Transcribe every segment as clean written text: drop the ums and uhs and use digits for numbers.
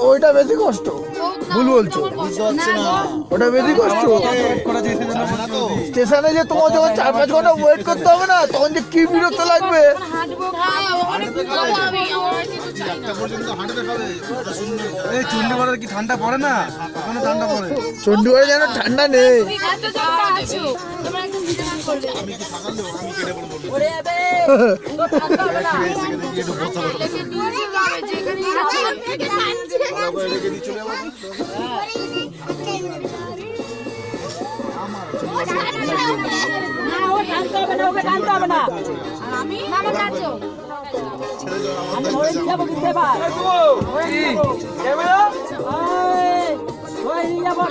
ওইটা বেশি কষ্ট, ভুল বলছো, ওটা বেশি কষ্ট। স্টেশনে যে তোমার যখন 4-5 ঘন্টা ওয়েট করতে হবে না, তখন যে কি বিরক্ত লাগবে। চণ্ডীগড়ের কি ঠান্ডা পড়ে না? ওখানে ঠান্ডা পড়ে। চণ্ডীগড়ে যেন ঠান্ডা নেই।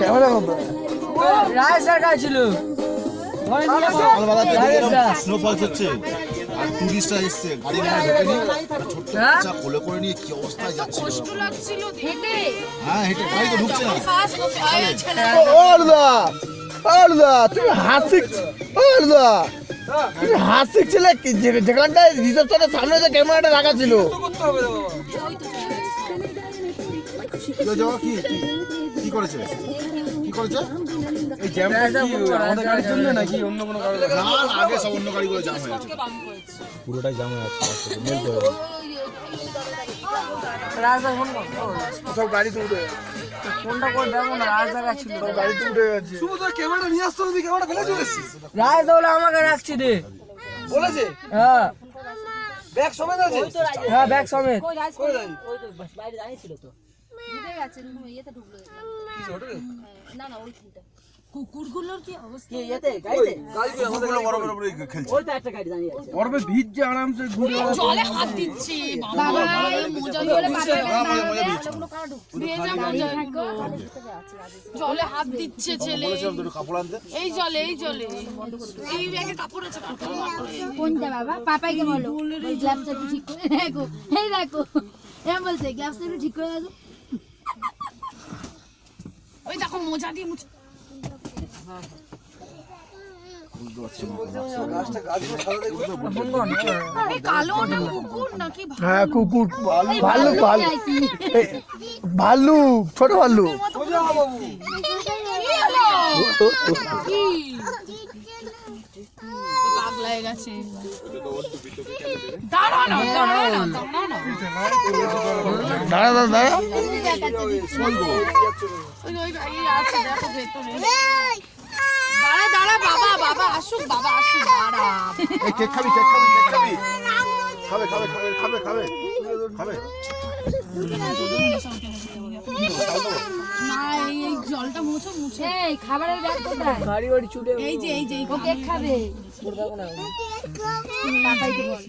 ক্যামেরা রায় সরকার ছিল স্নোফল হচ্ছে আর টুরিস্টরা এসছে গাড়ি ঢোকেনি, ছোট্ট বাচ্চা কোলে করে নিয়ে কি অবস্থায় যাচ্ছে। হ্যাঁ হেঁটে গাড়ি তো ঢুকছে না। তুমি হাত শিখছিলে যেখানটায় রিসেপশনের সামনে যে ক্যামেরাটা রাখা ছিল। কি করেছে এই জ্যামটা কি আমাদের গাড়ির জন্য নাকি অন্য কোনো কারণে? না, আগে সব অন্য গাড়িগুলো জ্যাম হয়ে গেছে, পুরোটাই জ্যাম হয়ে আছে। সব গাড়িতে উঠে ফোনটা করে দেখো না, রায় জায়গা ছিল, গাড়িতে উঠে গেছে। শুধু তোর ক্যামেরাটা নিয়ে আসতো, তুই ক্যামেরাটা ফেলে চলে এসেছিস। রায় দৌলা আমাকে রাখছি রে। বলেছে হ্যাঁ ব্যাগ সমেত আছে। হ্যাঁ ব্যাগ সমেত। কুকুরগুলোর কি অবস্থা? বরফে ভিজছে আরামসে ঘুরে জলে হাত দিচ্ছে বাবা, মোজা জলে জলে হাত দিচ্ছে ছেলে। এই জলে এই ব্যাগে কাপড় আছে। কোনটা বাবা? পাপাইকে বলো ওই গ্লাভসটা একটু ঠিক করে দেখো। এই দেখো এরকম বলছে, গ্লাভসটা একটু ঠিক করে দেখো। ওই দেখো মোজা দিয়ে মুছে। কালো ওটা কুকুর নাকি? হ্যাঁ কুকুর, ভাল্লুক, ভাল্লুক, ছোট ভাল্লুক। পাগলায় গেছে। দাঁড়া দাঁড়া বাবা আসুক দাঁড়া। কেক খাবি খাবে না এই জলটা মুছে। এই খাবারের ব্যাগ কোথায়? গাড়ি ছুটে এই যে ও কেক খাবে। দেখো না পাপাইকে বল।